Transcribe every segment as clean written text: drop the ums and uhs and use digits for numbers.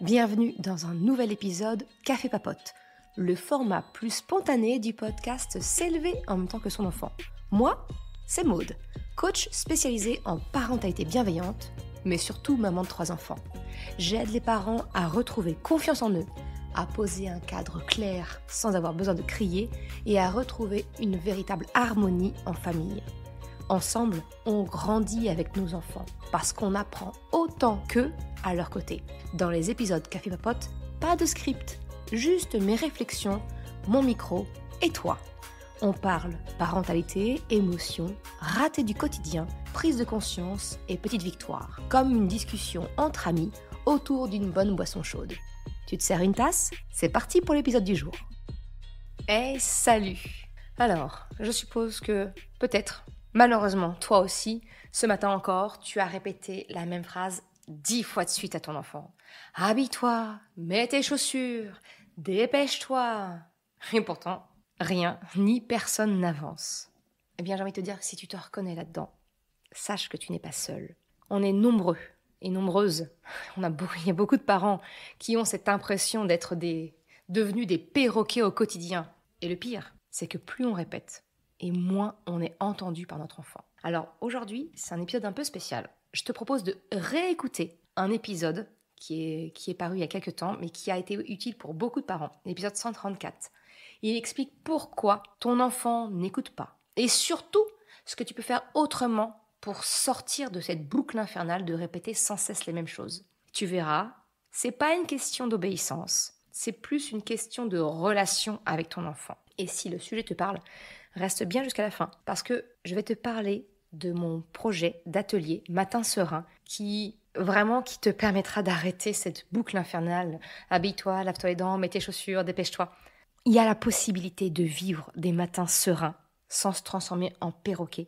Bienvenue dans un nouvel épisode Café Papote, le format plus spontané du podcast S'élever en même temps que son enfant. Moi, c'est Maude, coach spécialisée en parentalité bienveillante, mais surtout maman de 3 enfants. J'aide les parents à retrouver confiance en eux, à poser un cadre clair sans avoir besoin de crier et à retrouver une véritable harmonie en famille. Ensemble, on grandit avec nos enfants parce qu'on apprend autant qu'eux à leur côté. Dans les épisodes Café Papote, pas de script, juste mes réflexions, mon micro et toi. On parle parentalité, émotions, ratés du quotidien, prise de conscience et petites victoires, comme une discussion entre amis autour d'une bonne boisson chaude. Tu te sers une tasse? C'est parti pour l'épisode du jour. Hey, salut! Alors, je suppose que peut-être, malheureusement, toi aussi, ce matin encore, tu as répété la même phrase 10 fois de suite à ton enfant. Habille-toi, mets tes chaussures, dépêche-toi. Et pourtant, rien ni personne n'avance. Eh bien, j'ai envie de te dire que si tu te reconnais là-dedans, sache que tu n'es pas seul. On est nombreux et nombreuses. Il y a beaucoup de parents qui ont cette impression d'être devenus des perroquets au quotidien. Et le pire, c'est que plus on répète, et moins on est entendu par notre enfant. Alors aujourd'hui, c'est un épisode un peu spécial. Je te propose de réécouter un épisode qui est paru il y a quelques temps, mais qui a été utile pour beaucoup de parents, l'épisode 134. Il explique pourquoi ton enfant n'écoute pas, et surtout ce que tu peux faire autrement pour sortir de cette boucle infernale de répéter sans cesse les mêmes choses. Tu verras, c'est pas une question d'obéissance, c'est plus une question de relation avec ton enfant. Et si le sujet te parle, reste bien jusqu'à la fin, parce que je vais te parler de mon projet d'atelier Matin Serein qui te permettra d'arrêter cette boucle infernale. Habille-toi, lave-toi les dents, mets tes chaussures, dépêche-toi. Il y a la possibilité de vivre des matins sereins sans se transformer en perroquet.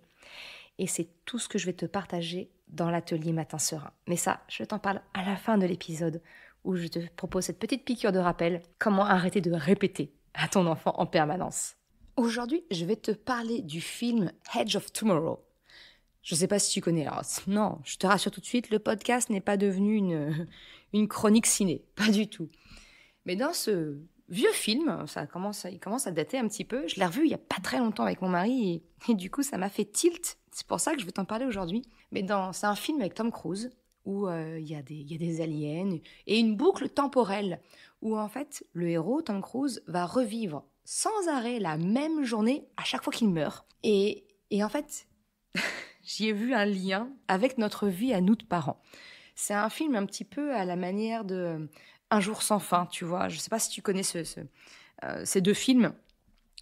Et c'est tout ce que je vais te partager dans l'atelier Matin Serein. Mais ça, je t'en parle à la fin de l'épisode où je te propose cette petite piqûre de rappel, comment arrêter de répéter à ton enfant en permanence. Aujourd'hui, je vais te parler du film Edge of Tomorrow. Je ne sais pas si tu connais. Alors, non, je te rassure tout de suite, le podcast n'est pas devenu une chronique ciné, pas du tout. Mais dans ce vieux film, il commence à dater un petit peu. Je l'ai revu il n'y a pas très longtemps avec mon mari et du coup, ça m'a fait tilt. C'est pour ça que je vais t'en parler aujourd'hui. Mais c'est un film avec Tom Cruise où il y a des aliens et une boucle temporelle où en fait, le héros, Tom Cruise, va revivre sans arrêt la même journée à chaque fois qu'il meurt. Et en fait, j'y ai vu un lien avec notre vie à nous de parents. C'est un film un petit peu à la manière de Un jour sans fin, tu vois. Je ne sais pas si tu connais ces deux films,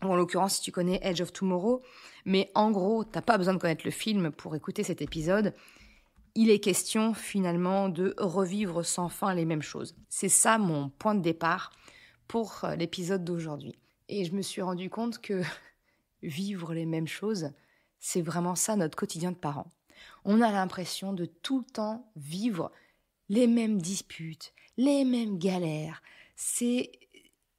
ou en l'occurrence si tu connais Edge of Tomorrow, mais en gros, tu n'as pas besoin de connaître le film pour écouter cet épisode. Il est question finalement de revivre sans fin les mêmes choses. C'est ça mon point de départ pour l'épisode d'aujourd'hui. Et je me suis rendu compte que vivre les mêmes choses, c'est vraiment ça notre quotidien de parents. On a l'impression de tout le temps vivre les mêmes disputes, les mêmes galères.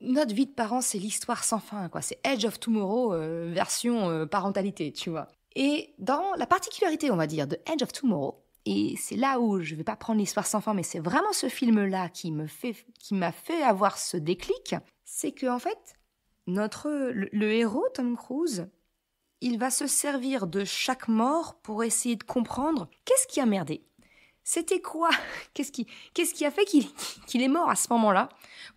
Notre vie de parents, c'est l'histoire sans fin, quoi. C'est Edge of Tomorrow version parentalité, tu vois. Et dans la particularité, on va dire, de Edge of Tomorrow, et c'est là où je vais pas prendre l'histoire sans fin, mais c'est vraiment ce film-là qui m'a fait avoir ce déclic, c'est que en fait, le héros, Tom Cruise, il va se servir de chaque mort pour essayer de comprendre qu'est-ce qui a merdé. C'était quoi? Qu'est-ce qui a fait qu'il est mort à ce moment-là?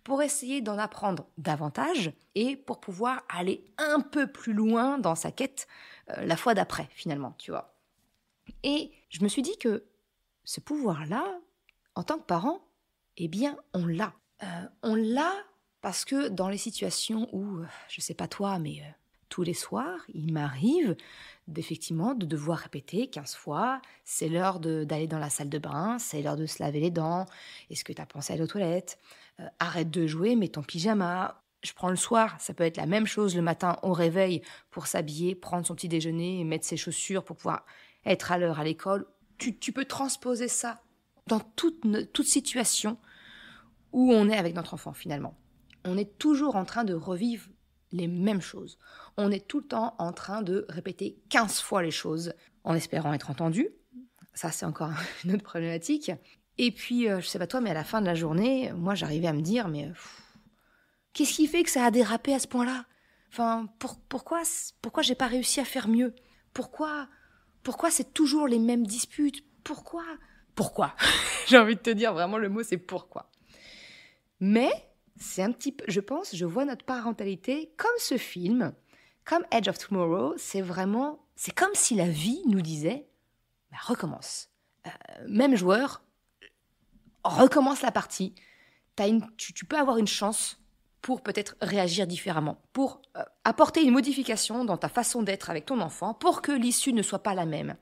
Pour essayer d'en apprendre davantage et pour pouvoir aller un peu plus loin dans sa quête la fois d'après, finalement, tu vois. Et je me suis dit que ce pouvoir-là, en tant que parent, eh bien, on l'a. On l'a parce que dans les situations où, je sais pas toi, mais tous les soirs, il m'arrive effectivement de devoir répéter 15 fois, c'est l'heure d'aller dans la salle de bain, c'est l'heure de se laver les dents, est-ce que tu as pensé à aller aux toilettes, arrête de jouer, mets ton pyjama. Je prends le soir, ça peut être la même chose le matin au réveil pour s'habiller, prendre son petit déjeuner, mettre ses chaussures pour pouvoir être à l'heure à l'école. Tu peux transposer ça dans toute situation où on est avec notre enfant finalement. On est toujours en train de revivre les mêmes choses. On est tout le temps en train de répéter 15 fois les choses en espérant être entendu. Ça, c'est encore une autre problématique. Et puis, je sais pas toi, mais à la fin de la journée, moi, j'arrivais à me dire, mais qu'est-ce qui fait que ça a dérapé à ce point-là? Enfin, pourquoi j'ai pas réussi à faire mieux? Pourquoi c'est toujours les mêmes disputes? Pourquoi? J'ai envie de te dire, vraiment, le mot, c'est pourquoi. Mais, c'est un petit peu, je pense, je vois notre parentalité comme ce film, comme Edge of Tomorrow, c'est comme si la vie nous disait, bah, recommence. Même joueur, recommence la partie. Tu peux avoir une chance pour peut-être réagir différemment, pour apporter une modification dans ta façon d'être avec ton enfant, pour que l'issue ne soit pas la même.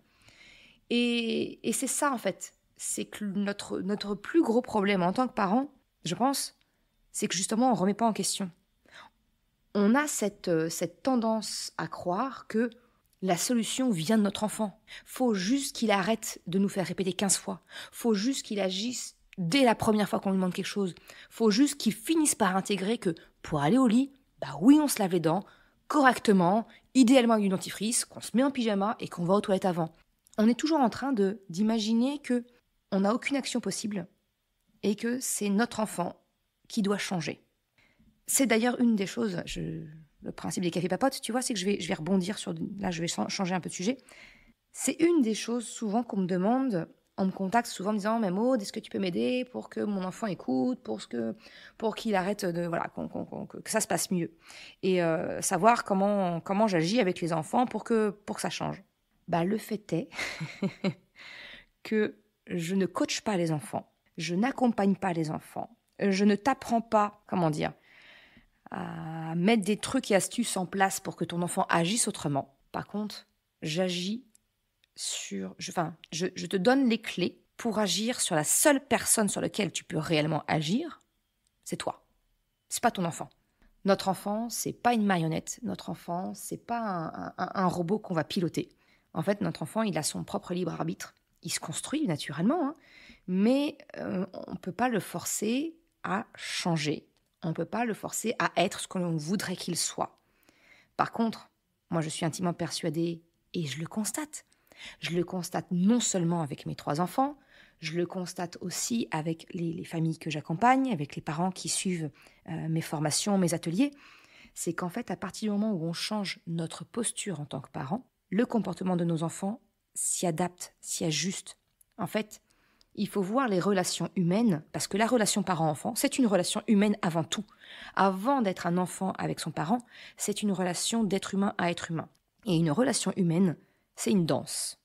Et c'est ça, en fait. C'est que notre plus gros problème en tant que parent, je pense, c'est que justement, on ne remet pas en question. On a cette tendance à croire que la solution vient de notre enfant. Faut juste qu'il arrête de nous faire répéter 15 fois. Faut juste qu'il agisse dès la première fois qu'on lui demande quelque chose. Faut juste qu'il finisse par intégrer que pour aller au lit, bah oui, on se lave les dents correctement, idéalement avec du dentifrice, qu'on se met en pyjama et qu'on va aux toilettes avant. On est toujours en train d'imaginer que on n'a aucune action possible et que c'est notre enfant qui doit changer. C'est d'ailleurs une des choses, le principe des cafés papotes, tu vois, c'est que je vais rebondir sur... Là, je vais changer un peu de sujet. C'est une des choses souvent qu'on me demande, on me contacte souvent en me disant « Mais Maud, est-ce que tu peux m'aider pour que mon enfant écoute, pour qu'il arrête de... Voilà, que ça se passe mieux. Et savoir comment j'agis avec les enfants pour que ça change. » Bah, le fait est que je ne coache pas les enfants, je n'accompagne pas les enfants, je ne t'apprends pas, comment dire, à mettre des trucs et astuces en place pour que ton enfant agisse autrement. Par contre, j'agis je te donne les clés pour agir sur la seule personne sur laquelle tu peux réellement agir, c'est toi. C'est pas ton enfant. Notre enfant, c'est pas une marionnette. Notre enfant, c'est pas un robot qu'on va piloter. En fait, notre enfant, il a son propre libre arbitre. Il se construit naturellement, hein, mais on peut pas le forcer à changer. On ne peut pas le forcer à être ce que l'on voudrait qu'il soit. Par contre, moi je suis intimement persuadée, et je le constate. Je le constate non seulement avec mes 3 enfants, je le constate aussi avec les familles que j'accompagne, avec les parents qui suivent mes formations, mes ateliers. C'est qu'en fait, à partir du moment où on change notre posture en tant que parent, le comportement de nos enfants s'y adapte, s'y ajuste. En fait, il faut voir les relations humaines, parce que la relation parent-enfant, c'est une relation humaine avant tout. Avant d'être un enfant avec son parent, c'est une relation d'être humain à être humain. Et une relation humaine, c'est une danse.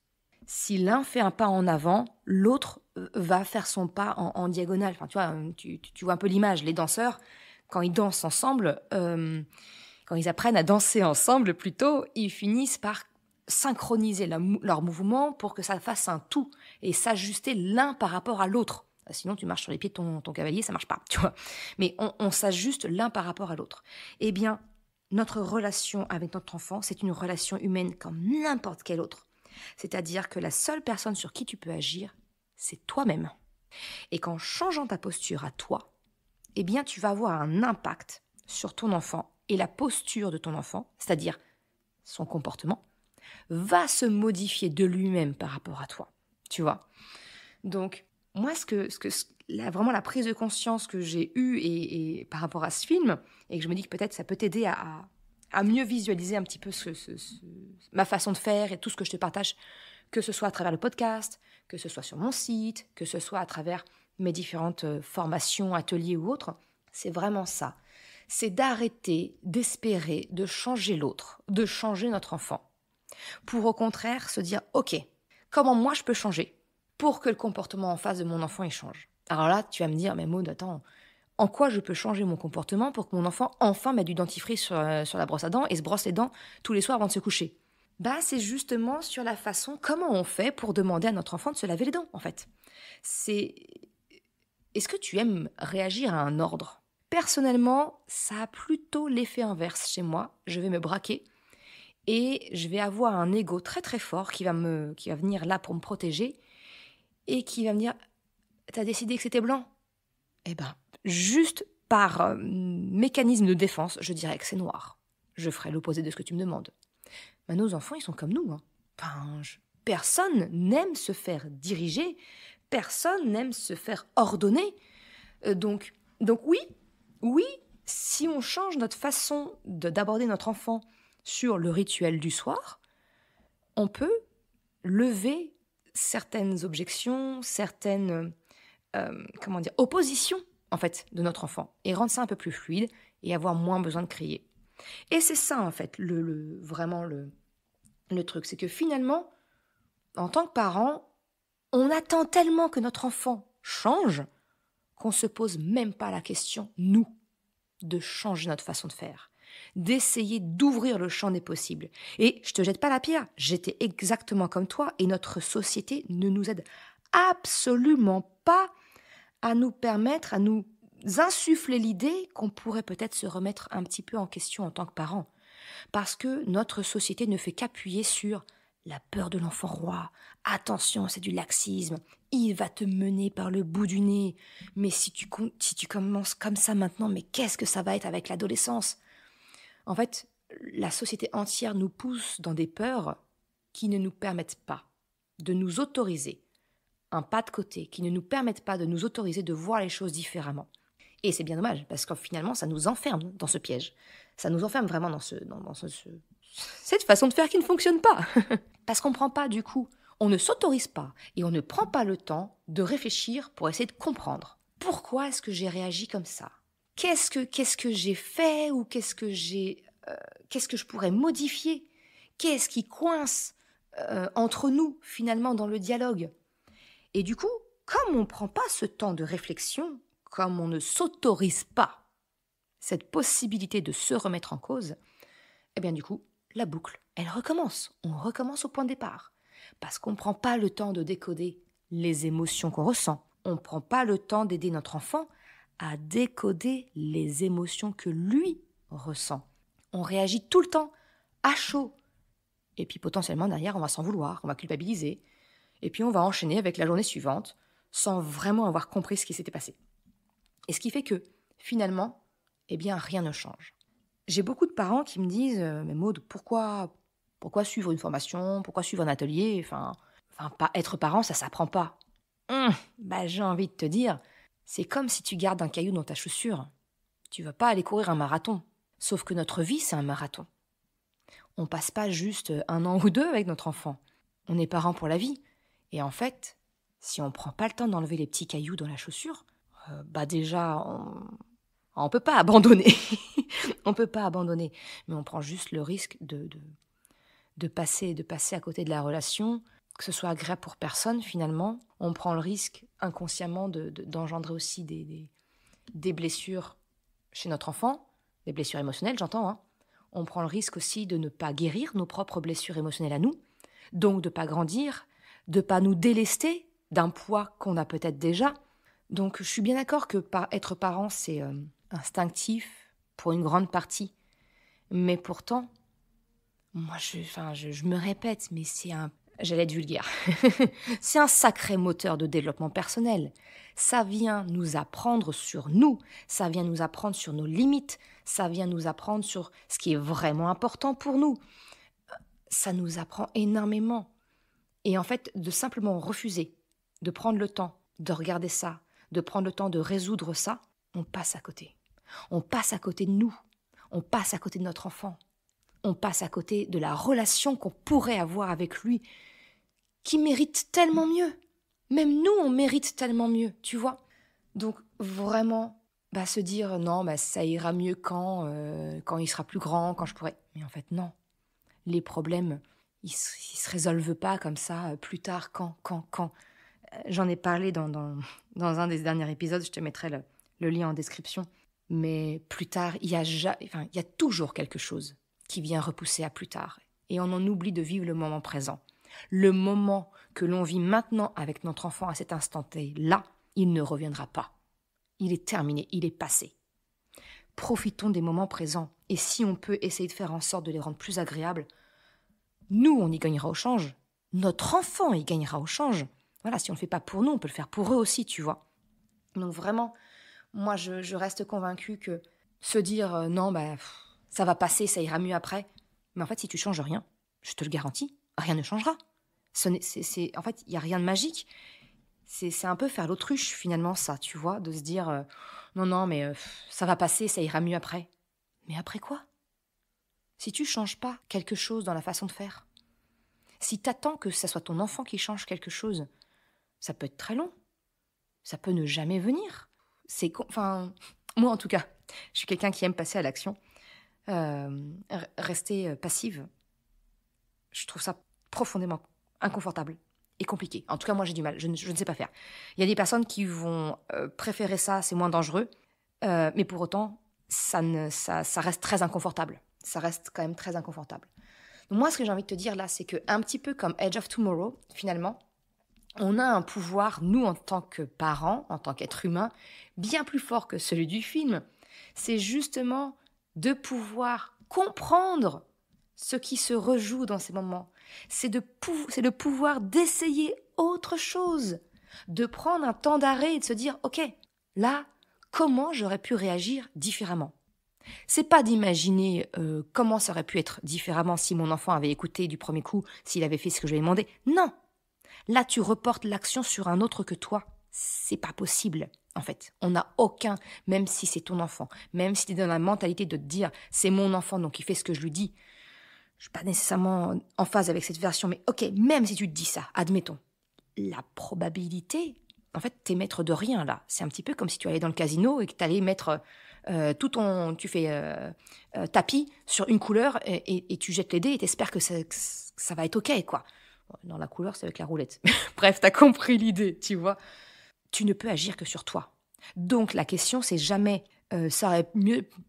Si l'un fait un pas en avant, l'autre va faire son pas en diagonale. Enfin, tu vois un peu l'image. Les danseurs, quand ils dansent ensemble, quand ils apprennent à danser ensemble plutôt, ils finissent par synchroniser leurs mouvements pour que ça fasse un tout et s'ajuster l'un par rapport à l'autre. Sinon, tu marches sur les pieds de ton cavalier, ça marche pas, tu vois. Mais on s'ajuste l'un par rapport à l'autre. Eh bien, notre relation avec notre enfant, c'est une relation humaine comme n'importe quelle autre. C'est-à-dire que la seule personne sur qui tu peux agir, c'est toi-même. Et qu'en changeant ta posture à toi, eh bien, tu vas avoir un impact sur ton enfant et la posture de ton enfant, c'est-à-dire son comportement, va se modifier de lui-même par rapport à toi, tu vois. Donc, moi, vraiment la prise de conscience que j'ai eue et par rapport à ce film, et que je me dis que peut-être ça peut t'aider à mieux visualiser un petit peu ma façon de faire et tout ce que je te partage, que ce soit à travers le podcast, que ce soit sur mon site, que ce soit à travers mes différentes formations, ateliers ou autres, c'est vraiment ça. C'est d'arrêter d'espérer de changer l'autre, de changer notre enfant. Pour au contraire se dire, ok, comment moi je peux changer pour que le comportement en face de mon enfant il change. Alors là, tu vas me dire, mais Maud, attends, en quoi je peux changer mon comportement pour que mon enfant enfin mette du dentifrice sur la brosse à dents et se brosse les dents tous les soirs avant de se coucher? Bah, c'est justement sur la façon, comment on fait pour demander à notre enfant de se laver les dents, en fait. Est-ce que tu aimes réagir à un ordre? Personnellement, ça a plutôt l'effet inverse chez moi. Je vais me braquer. Et je vais avoir un ego très très fort qui va venir là pour me protéger et qui va me dire « T'as décidé que c'était blanc ?» Eh ben, juste par mécanisme de défense, je dirais que c'est noir. Je ferai l'opposé de ce que tu me demandes. Nos enfants, ils sont comme nous. Hein. Personne n'aime se faire diriger personne n'aime se faire ordonner. Donc oui, si on change notre façon d'aborder notre enfant sur le rituel du soir, on peut lever certaines objections, certaines oppositions en fait de notre enfant et rendre ça un peu plus fluide et avoir moins besoin de crier. Et c'est ça en fait vraiment le truc, c'est que finalement, en tant que parent, on attend tellement que notre enfant change qu'on se pose même pas la question, nous, de changer notre façon de faire, d'essayer d'ouvrir le champ des possibles. Et je te jette pas la pierre, j'étais exactement comme toi et notre société ne nous aide absolument pas à nous permettre, à nous insuffler l'idée qu'on pourrait peut-être se remettre un petit peu en question en tant que parent. Parce que notre société ne fait qu'appuyer sur la peur de l'enfant roi. Attention, c'est du laxisme. Il va te mener par le bout du nez. Mais si tu commences comme ça maintenant, mais qu'est-ce que ça va être avec l'adolescence ? En fait, la société entière nous pousse dans des peurs qui ne nous permettent pas de nous autoriser un pas de côté, qui ne nous permettent pas de nous autoriser de voir les choses différemment. Et c'est bien dommage, parce que finalement, ça nous enferme dans ce piège. Ça nous enferme vraiment dans cette façon de faire qui ne fonctionne pas. Parce qu'on ne prend pas, du coup, on ne s'autorise pas et on ne prend pas le temps de réfléchir pour essayer de comprendre. Pourquoi est-ce que j'ai réagi comme ça ? Qu'est-ce que j'ai fait ou qu'est-ce que je pourrais modifier ? Qu'est-ce qui coince entre nous, finalement, dans le dialogue ? Et du coup, comme on ne prend pas ce temps de réflexion, comme on ne s'autorise pas cette possibilité de se remettre en cause, eh bien du coup, la boucle, elle recommence. On recommence au point de départ. Parce qu'on ne prend pas le temps de décoder les émotions qu'on ressent. On ne prend pas le temps d'aider notre enfant à décoder les émotions que lui ressent. On réagit tout le temps, à chaud. Et puis potentiellement, derrière, on va s'en vouloir, on va culpabiliser. Et puis on va enchaîner avec la journée suivante, sans vraiment avoir compris ce qui s'était passé. Et ce qui fait que, finalement, eh bien, rien ne change. J'ai beaucoup de parents qui me disent « Mais Maud, pourquoi suivre une formation ? Pourquoi suivre un atelier ? Enfin, être parent, ça s'apprend pas. » J'ai envie de te dire, c'est comme si tu gardes un caillou dans ta chaussure. Tu vas pas aller courir un marathon. Sauf que notre vie, c'est un marathon. On passe pas juste 1 an ou 2 avec notre enfant. On est parents pour la vie. Et en fait, si on prend pas le temps d'enlever les petits cailloux dans la chaussure, déjà, on peut pas abandonner. On peut pas abandonner. Mais on prend juste le risque de passer à côté de la relation, que ce soit agréable pour personne finalement. On prend le risque inconsciemment d'engendrer aussi des blessures chez notre enfant, des blessures émotionnelles, j'entends. On prend le risque aussi de ne pas guérir nos propres blessures émotionnelles à nous, donc de ne pas grandir, de ne pas nous délester d'un poids qu'on a peut-être déjà. Donc je suis bien d'accord que être parent, c'est instinctif pour une grande partie. Mais pourtant, moi, je me répète, mais j'allais être vulgaire. C'est un sacré moteur de développement personnel. Ça vient nous apprendre sur nous, ça vient nous apprendre sur nos limites, ça vient nous apprendre sur ce qui est vraiment important pour nous. Ça nous apprend énormément. Et en fait, de simplement refuser, de prendre le temps de regarder ça, de prendre le temps de résoudre ça, on passe à côté. On passe à côté de nous, on passe à côté de notre enfant, on passe à côté de la relation qu'on pourrait avoir avec lui, qui mérite tellement mieux. Même nous, on mérite tellement mieux, tu vois. Donc vraiment, se dire non, ça ira mieux quand il sera plus grand, quand je pourrai. Mais en fait, non. Les problèmes, ils se résolvent pas comme ça, plus tard, quand. J'en ai parlé dans un des derniers épisodes, je te mettrai le lien en description. Mais plus tard, il y a toujours quelque chose qui vient repousser à plus tard. Et on en oublie de vivre le moment présent. Le moment que l'on vit maintenant avec notre enfant à cet instant T-là, il ne reviendra pas. Il est terminé, il est passé. Profitons des moments présents. Et si on peut essayer de faire en sorte de les rendre plus agréables, nous, on y gagnera au change. Notre enfant y gagnera au change. Voilà, si on ne le fait pas pour nous, on peut le faire pour eux aussi, tu vois. Donc vraiment, moi, je reste convaincue que se dire non, ça va passer, ça ira mieux après. Mais en fait, si tu changes rien, je te le garantis, rien ne changera. En fait, il n'y a rien de magique. C'est un peu faire l'autruche finalement ça, tu vois, de se dire non, mais ça va passer, ça ira mieux après. Mais après quoi? Si tu changes pas quelque chose dans la façon de faire, si t'attends que ce soit ton enfant qui change quelque chose, ça peut être très long. Ça peut ne jamais venir. Enfin, moi en tout cas, je suis quelqu'un qui aime passer à l'action. Rester passive, je trouve ça profondément inconfortable et compliqué. En tout cas, moi j'ai du mal, je ne sais pas faire. Il y a des personnes qui vont préférer ça, c'est moins dangereux, mais pour autant, ça reste très inconfortable. Ça reste quand même très inconfortable. Donc moi, ce que j'ai envie de te dire là, c'est que un petit peu comme Edge of Tomorrow, finalement, on a un pouvoir, nous, en tant que parents, en tant qu'être humain, bien plus fort que celui du film. C'est justement de pouvoir comprendre ce qui se rejoue dans ces moments. C'est le pouvoir d'essayer autre chose, de prendre un temps d'arrêt et de se dire « Ok, là, comment j'aurais pu réagir différemment ?» C'est pas d'imaginer comment ça aurait pu être différemment si mon enfant avait écouté du premier coup, s'il avait fait ce que je lui ai demandé. Non! Là, tu reportes l'action sur un autre que toi. C'est pas possible, en fait. On n'a aucun, même si c'est ton enfant, même si tu es dans la mentalité de te dire « c'est mon enfant, donc il fait ce que je lui dis », je suis pas nécessairement en phase avec cette version, mais ok, même si tu te dis ça, admettons, la probabilité, en fait, t'es maître de rien, là. C'est un petit peu comme si tu allais dans le casino et que tu allais mettre tu fais tapis sur une couleur et tu jettes les dés et t'espères que ça va être ok, quoi. Dans la couleur, c'est avec la roulette. Bref, t'as compris l'idée, tu vois. Tu ne peux agir que sur toi. Donc la question, c'est jamais ça aurait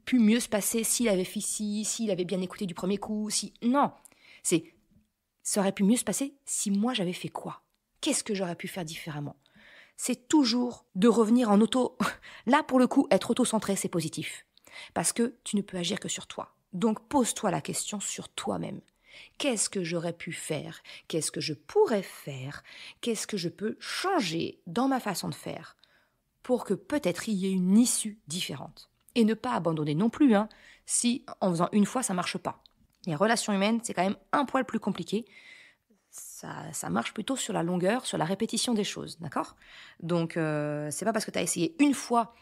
pu mieux se passer s'il avait fait ci, s'il avait bien écouté du premier coup, si... Non, c'est ça aurait pu mieux se passer si moi j'avais fait quoi? Qu'est-ce que j'aurais pu faire différemment? C'est toujours de revenir en auto... Là, pour le coup, être auto-centré, c'est positif. Parce que tu ne peux agir que sur toi. Donc pose-toi la question sur toi-même. Qu'est-ce que j'aurais pu faire? Qu'est-ce que je pourrais faire? Qu'est-ce que je peux changer dans ma façon de faire pour que peut-être il y ait une issue différente? Et ne pas abandonner non plus, si en faisant une fois, ça marche pas. Les relations humaines, c'est quand même un poil plus compliqué. Ça marche plutôt sur la longueur, sur la répétition des choses, d'accord? Donc, c'est pas parce que tu as essayé une fois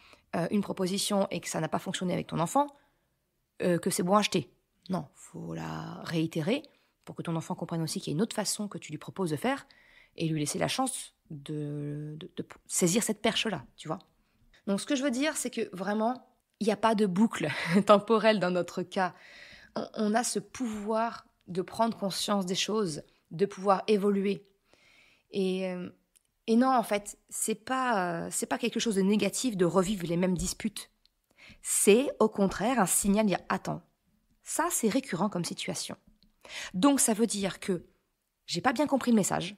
une proposition et que ça n'a pas fonctionné avec ton enfant que c'est bon à acheter. Non, faut la réitérer pour que ton enfant comprenne aussi qu'il y a une autre façon que tu lui proposes de faire et lui laisser la chance de saisir cette perche-là, tu vois. Donc, ce que je veux dire, c'est que vraiment, il n'y a pas de boucle temporelle dans notre cas. On a ce pouvoir de prendre conscience des choses, de pouvoir évoluer. Et non, en fait, c'est pas quelque chose de négatif de revivre les mêmes disputes. C'est, au contraire, un signal de dire « Attends, ça, c'est récurrent comme situation. » Donc, ça veut dire que j'ai pas bien compris le message,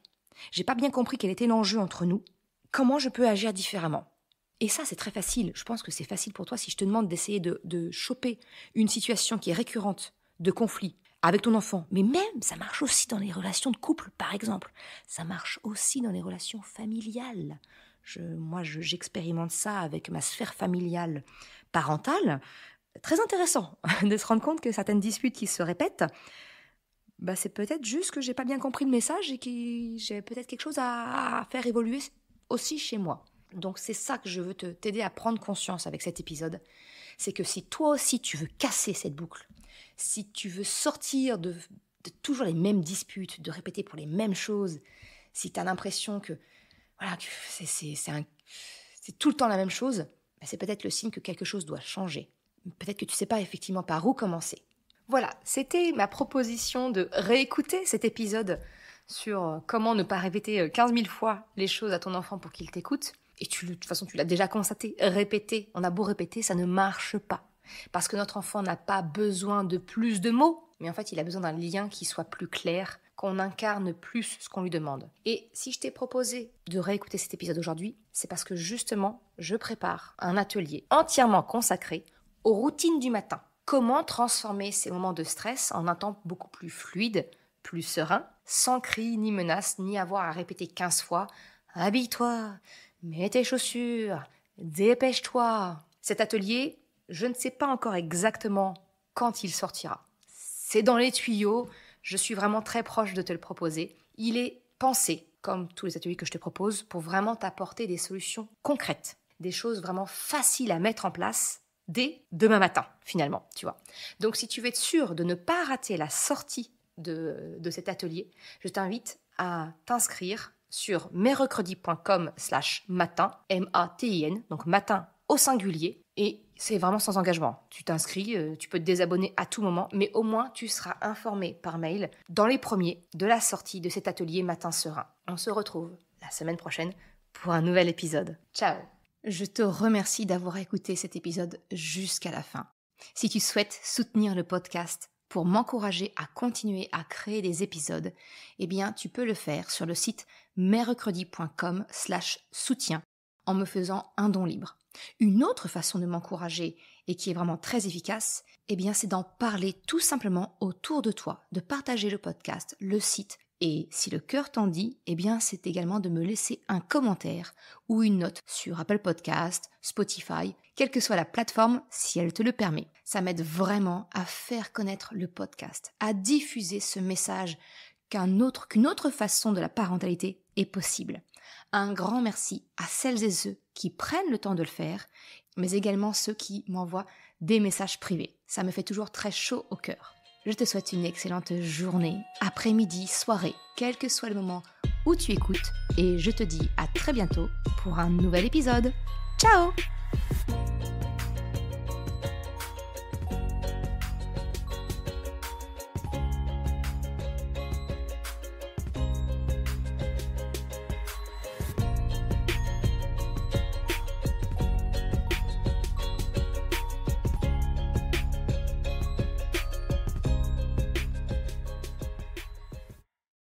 j'ai pas bien compris quel était l'enjeu entre nous, comment je peux agir différemment. Et ça, c'est très facile. Je pense que c'est facile pour toi si je te demande d'essayer de choper une situation qui est récurrente, de conflit, avec ton enfant. Mais même, ça marche aussi dans les relations de couple, par exemple. Ça marche aussi dans les relations familiales. Moi, j'expérimente ça avec ma sphère familiale parentale. Très intéressant de se rendre compte que certaines disputes qui se répètent, c'est peut-être juste que j'ai pas bien compris le message et que j'ai peut-être quelque chose à faire évoluer aussi chez moi. Donc c'est ça que je veux t'aider à prendre conscience avec cet épisode. C'est que si toi aussi tu veux casser cette boucle, si tu veux sortir de toujours les mêmes disputes, de répéter pour les mêmes choses, si tu as l'impression que voilà, c'est tout le temps la même chose, c'est peut-être le signe que quelque chose doit changer. Peut-être que tu ne sais pas effectivement par où commencer. Voilà, c'était ma proposition de réécouter cet épisode sur comment ne pas répéter 15 000 fois les choses à ton enfant pour qu'il t'écoute. Et de toute façon, tu l'as déjà constaté, répéter. On a beau répéter, ça ne marche pas. Parce que notre enfant n'a pas besoin de plus de mots, mais en fait, il a besoin d'un lien qui soit plus clair, qu'on incarne plus ce qu'on lui demande. Et si je t'ai proposé de réécouter cet épisode aujourd'hui, c'est parce que justement, je prépare un atelier entièrement consacré aux routines du matin. Comment transformer ces moments de stress en un temps beaucoup plus fluide, plus serein, sans cris, ni menaces, ni avoir à répéter 15 fois « Habille-toi !» Mets tes chaussures, dépêche-toi. Cet atelier, je ne sais pas encore exactement quand il sortira. C'est dans les tuyaux, je suis vraiment très proche de te le proposer. Il est pensé comme tous les ateliers que je te propose, pour vraiment t'apporter des solutions concrètes, des choses vraiment faciles à mettre en place dès demain matin, finalement, tu vois. Donc, si tu veux être sûr de ne pas rater la sortie de cet atelier, je t'invite à t'inscrire sur merrecredi.com/matin, M-A-T-I-N, donc matin au singulier, et c'est vraiment sans engagement. Tu t'inscris, tu peux te désabonner à tout moment, mais au moins tu seras informé par mail dans les premiers de la sortie de cet atelier Matin Serein. On se retrouve la semaine prochaine pour un nouvel épisode. Ciao! Je te remercie d'avoir écouté cet épisode jusqu'à la fin. Si tu souhaites soutenir le podcast pour m'encourager à continuer à créer des épisodes, eh bien tu peux le faire sur le site merrecredi.com/soutien en me faisant un don libre. Une autre façon de m'encourager et qui est vraiment très efficace, eh bien c'est d'en parler tout simplement autour de toi, de partager le podcast, le site. Et si le cœur t'en dit, eh bien c'est également de me laisser un commentaire ou une note sur Apple Podcast, Spotify, quelle que soit la plateforme si elle te le permet. Ça m'aide vraiment à faire connaître le podcast, à diffuser ce message qu'une autre façon de la parentalité est possible. Un grand merci à celles et ceux qui prennent le temps de le faire, mais également ceux qui m'envoient des messages privés. Ça me fait toujours très chaud au cœur. Je te souhaite une excellente journée, après-midi, soirée, quel que soit le moment où tu écoutes, et je te dis à très bientôt pour un nouvel épisode. Ciao!